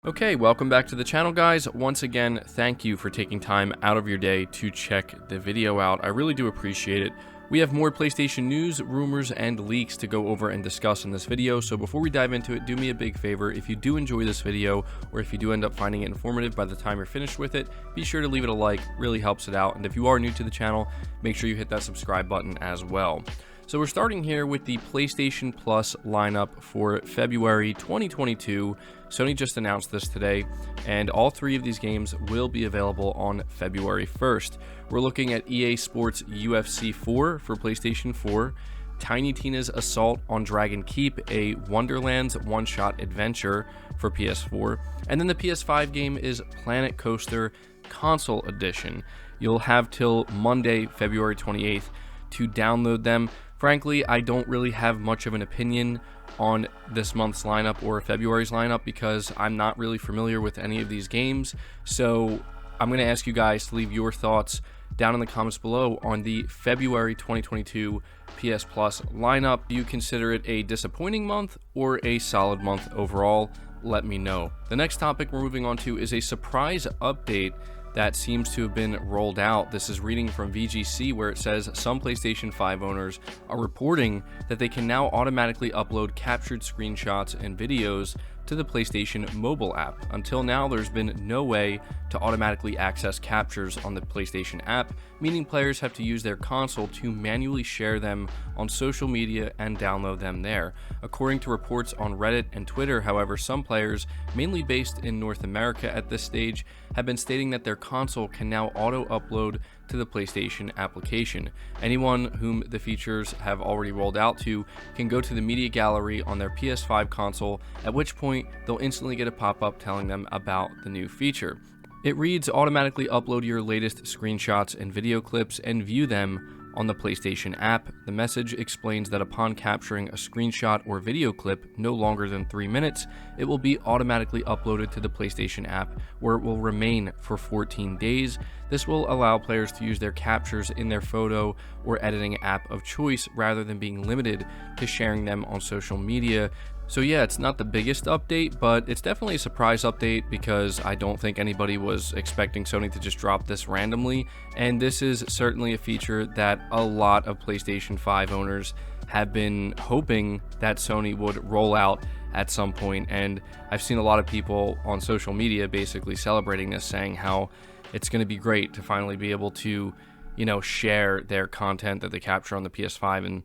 Okay, welcome back to the channel, guys. Once again, thank you for taking time out of your day to check the video out. I really do appreciate it. We have more PlayStation news, rumors, and leaks to go over and discuss in this video, so before we dive into it, do me a big favor. If you do enjoy this video, or if you do end up finding it informative by the time you're finished with it, be sure to leave it a like, really helps it out, and if you are new to the channel, make sure you hit that subscribe button as well. So we're starting here with the PlayStation Plus lineup for February 2022. Sony just announced this today, and all three of these games will be available on February 1st. We're looking at EA Sports UFC 4 for PlayStation 4, Tiny Tina's Assault on Dragon Keep, a Wonderlands one-shot adventure for PS4, and then the PS5 game is Planet Coaster Console Edition. You'll have till Monday, February 28th to download them. Frankly, I don't really have much of an opinion on this month's lineup or February's lineup because I'm not really familiar with any of these games. So I'm going to ask you guys to leave your thoughts down in the comments below on the February 2022 PS Plus lineup. Do you consider it a disappointing month or a solid month overall? Let me know. The next topic we're moving on to is a surprise update that seems to have been rolled out. This is reading from VGC, where it says some PlayStation 5 owners are reporting that they can now automatically upload captured screenshots and videos to the PlayStation mobile app. Until now, there's been no way to automatically access captures on the PlayStation app, meaning players have to use their console to manually share them on social media and download them there. According to reports on Reddit and Twitter, however, some players, mainly based in North America at this stage, have been stating that their console can now auto-upload to the PlayStation application. Anyone whom the features have already rolled out to can go to the media gallery on their PS5 console, at which point they'll instantly get a pop-up telling them about the new feature. It reads, automatically upload your latest screenshots and video clips and view them on the PlayStation app. The message explains that upon capturing a screenshot or video clip no longer than 3 minutes, it will be automatically uploaded to the PlayStation app, where it will remain for 14 days. This will allow players to use their captures in their photo or editing app of choice rather than being limited to sharing them on social media. So yeah, it's not the biggest update, but it's definitely a surprise update because I don't think anybody was expecting Sony to just drop this randomly, and this is certainly a feature that a lot of PlayStation 5 owners have been hoping that Sony would roll out at some point, and I've seen a lot of people on social media basically celebrating this, saying how it's going to be great to finally be able to, share their content that they capture on the PS5 in,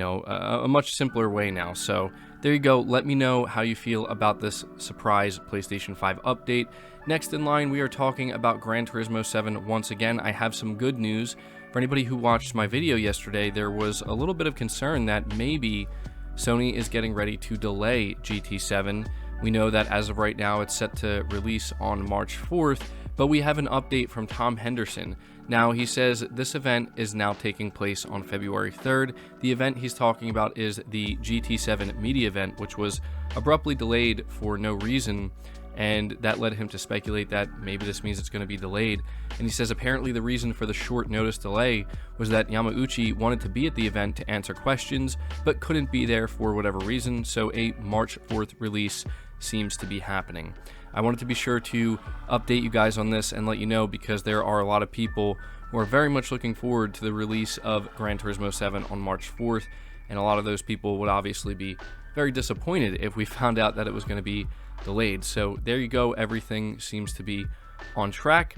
a much simpler way now. So there you go. Let me know how you feel about this surprise PlayStation 5 update. Next in line, we are talking about Gran Turismo 7 once again. I have some good news. For anybody who watched my video yesterday, there was a little bit of concern that maybe Sony is getting ready to delay GT7. We know that as of right now, it's set to release on March 4th, but we have an update from Tom Henderson. Now, he says this event is now taking place on February 3rd. The event he's talking about is the GT7 media event, which was abruptly delayed for no reason, and that led him to speculate that maybe this means it's going to be delayed. And he says apparently the reason for the short notice delay was that Yamauchi wanted to be at the event to answer questions, but couldn't be there for whatever reason, so a March 4th release seems to be happening. I wanted to be sure to update you guys on this and let you know, because there are a lot of people who are very much looking forward to the release of Gran Turismo 7 on March 4th, and a lot of those people would obviously be very disappointed if we found out that it was going to be delayed. So there you go, everything seems to be on track.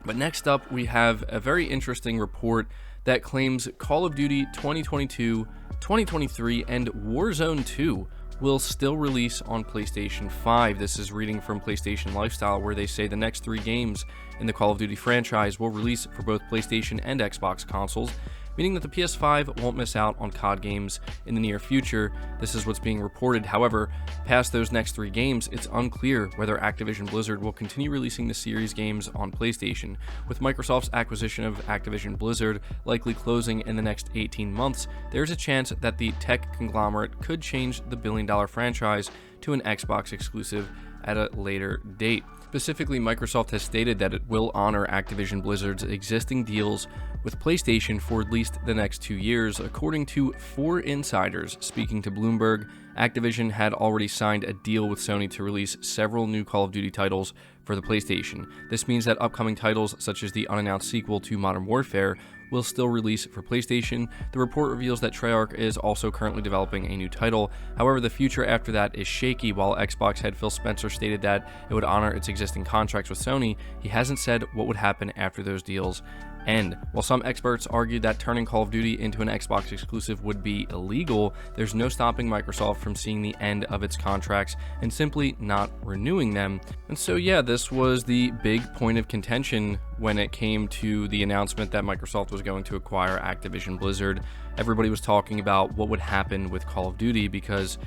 But next up, we have a very interesting report that claims Call of Duty 2022, 2023, and Warzone 2 will still release on PlayStation 5. This is reading from PlayStation Lifestyle, where they say the next 3 games in the Call of Duty franchise will release for both PlayStation and Xbox consoles, meaning that the PS5 won't miss out on COD games in the near future. This is what's being reported. However, past those next 3 games, it's unclear whether Activision Blizzard will continue releasing the series games on PlayStation. With Microsoft's acquisition of Activision Blizzard likely closing in the next 18 months, there's a chance that the tech conglomerate could change the billion-dollar franchise to an Xbox exclusive at a later date. Specifically, Microsoft has stated that it will honor Activision Blizzard's existing deals with PlayStation for at least the next 2 years. According to 4 insiders speaking to Bloomberg, Activision had already signed a deal with Sony to release several new Call of Duty titles for the PlayStation. This means that upcoming titles, such as the unannounced sequel to Modern Warfare, will still release for PlayStation. The report reveals that Treyarch is also currently developing a new title. However, the future after that is shaky. While Xbox head Phil Spencer stated that it would honor its existing contracts with Sony, he hasn't said what would happen after those deals end. While some experts argued that turning Call of Duty into an Xbox exclusive would be illegal, there's no stopping Microsoft from seeing the end of its contracts and simply not renewing them. And so yeah, this was the big point of contention when it came to the announcement that Microsoft was going to acquire Activision Blizzard. Everybody was talking about what would happen with Call of Duty because,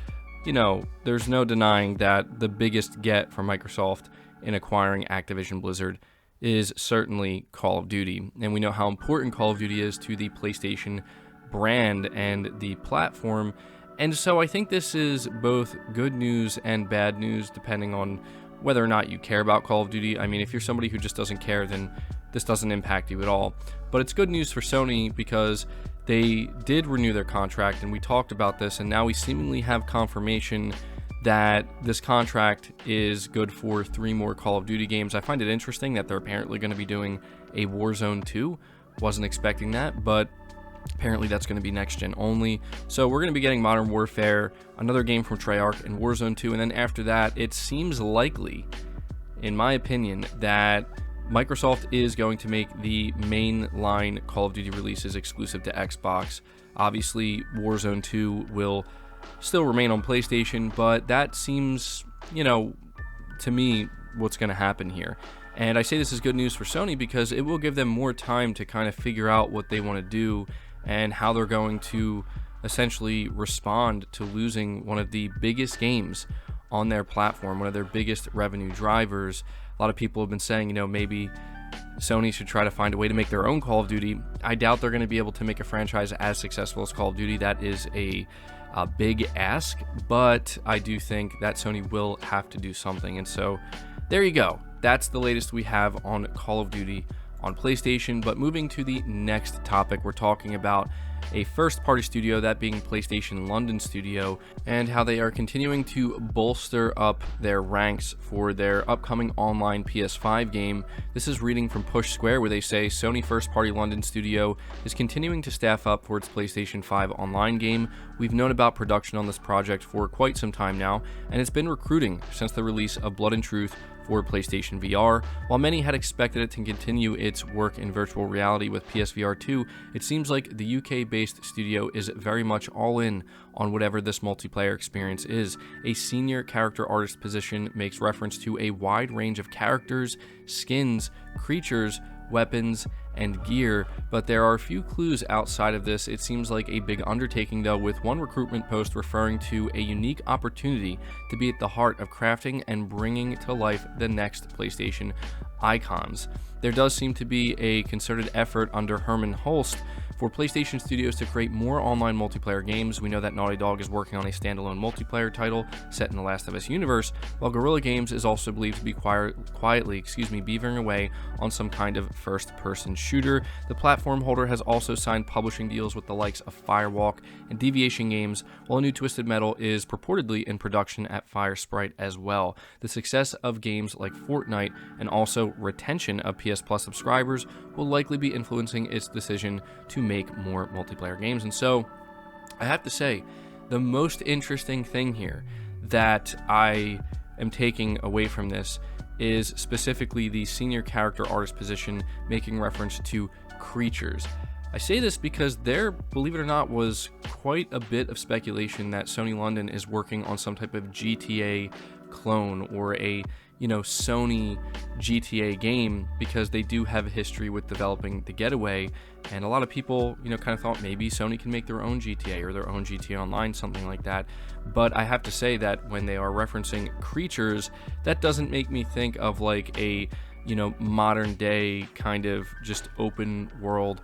you know, there's no denying that the biggest get from Microsoft in acquiring Activision Blizzard is certainly Call of Duty. And we know how important Call of Duty is to the PlayStation brand and the platform. And so I think this is both good news and bad news, depending on whether or not you care about Call of Duty. I mean, if you're somebody who just doesn't care, then this doesn't impact you at all. But it's good news for Sony because they did renew their contract, and we talked about this, and now we seemingly have confirmation that this contract is good for 3 more Call of Duty games. I find it interesting that they're apparently going to be doing a Warzone 2. Wasn't expecting that, but apparently that's going to be next gen only. So we're going to be getting Modern Warfare, another game from Treyarch, and Warzone 2, and then after that, it seems likely, in my opinion, that Microsoft is going to make the mainline Call of Duty releases exclusive to Xbox. Obviously, Warzone 2 will still remain on PlayStation, but that seems, you know, to me, what's going to happen here. And I say this is good news for Sony because it will give them more time to kind of figure out what they want to do and how they're going to essentially respond to losing one of the biggest games on their platform, one of their biggest revenue drivers. A lot of people have been saying, you know, maybe Sony should try to find a way to make their own Call of Duty. I doubt they're going to be able to make a franchise as successful as Call of Duty. That is a big ask, but I do think that Sony will have to do something. And so there you go. That's the latest we have on Call of Duty on PlayStation. But moving to the next topic, we're talking about a first-party studio, that being PlayStation London studio, and how they are continuing to bolster up their ranks for their upcoming online PS5 game. This is reading from Push Square, where they say Sony first-party London studio is continuing to staff up for its PlayStation 5 online game. We've known about production on this project for quite some time now, and it's been recruiting since the release of Blood and Truth for PlayStation VR. While many had expected it to continue its work in virtual reality with PSVR 2, it seems like the UK-based studio is very much all in on whatever this multiplayer experience is. A senior character artist position makes reference to a wide range of characters, skins, creatures, weapons, and gear, but there are a few clues outside of this. It seems like a big undertaking though, with one recruitment post referring to a unique opportunity to be at the heart of crafting and bringing to life the next PlayStation icons. There does seem to be a concerted effort under Herman Holst for PlayStation Studios to create more online multiplayer games. We know that Naughty Dog is working on a standalone multiplayer title set in the Last of Us universe, while Guerrilla Games is also believed to be quietly beavering away on some kind of first-person shooter. The platform holder has also signed publishing deals with the likes of Firewalk and Deviation Games, while a new Twisted Metal is purportedly in production at Firesprite as well. The success of games like Fortnite and also retention of PS Plus subscribers will likely be influencing its decision to make more multiplayer games. And so I have to say, the most interesting thing here that I am taking away from this is specifically the senior character artist position, making reference to creatures. I say this because there, believe it or not, was quite a bit of speculation that Sony London is working on some type of GTA clone or a, you know, Sony GTA game, because they do have a history with developing The Getaway, and a lot of people, you know, kind of thought maybe Sony can make their own GTA or their own GTA Online, something like that. But I have to say that when they are referencing creatures, that doesn't make me think of like a, you know, modern day kind of just open world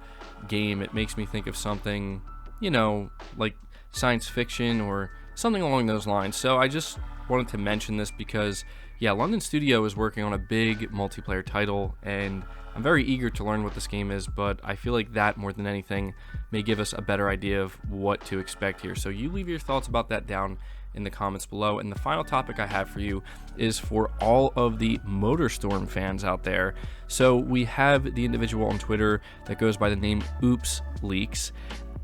game. It makes me think of something, you know, like science fiction or something along those lines. So I just wanted to mention this because, yeah, London Studio is working on a big multiplayer title, and I'm very eager to learn what this game is, but I feel like that, more than anything, may give us a better idea of what to expect here. So you leave your thoughts about that down in the comments below. And the final topic I have for you is for all of the Motorstorm fans out there. So we have the individual on Twitter that goes by the name Oops Leaks,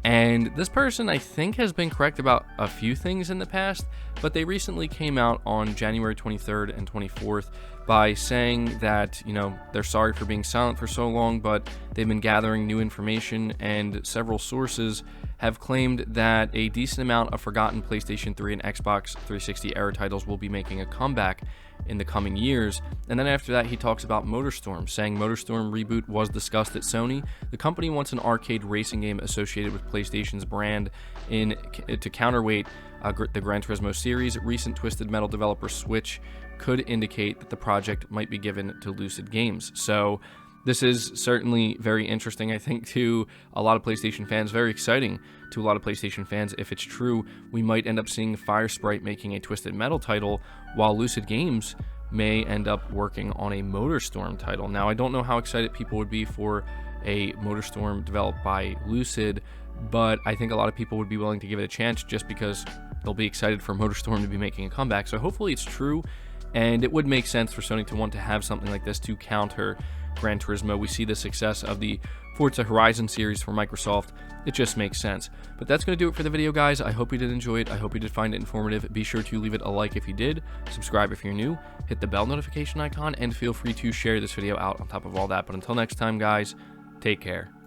and this person, I think, has been correct about a few things in the past, but they recently came out on January 23rd and 24th by saying that, you know, they're sorry for being silent for so long, but they've been gathering new information, and several sources have claimed that a decent amount of forgotten PlayStation 3 and Xbox 360 era titles will be making a comeback in the coming years. And then after that, he talks about Motorstorm, saying Motorstorm Reboot was discussed at Sony. The company wants an arcade racing game associated with PlayStation's brand to counterweight the Gran Turismo series. Recent Twisted Metal developer Switch could indicate that the project might be given to Lucid Games. So this is certainly very interesting, I think, to a lot of PlayStation fans, very exciting to a lot of PlayStation fans. If it's true, we might end up seeing Firesprite making a Twisted Metal title, while Lucid Games may end up working on a Motorstorm title. Now, I don't know how excited people would be for a Motorstorm developed by Lucid, but I think a lot of people would be willing to give it a chance just because they'll be excited for Motorstorm to be making a comeback. So hopefully it's true, and it would make sense for Sony to want to have something like this to counter Gran Turismo. We see the success of the Forza Horizon series for Microsoft. It just makes sense. But that's going to do it for the video, guys. I hope you did enjoy it. I hope you did find it informative. Be sure to leave it a like if you did, subscribe if you're new, hit the bell notification icon, and feel free to share this video out on top of all that. But until next time, guys, take care.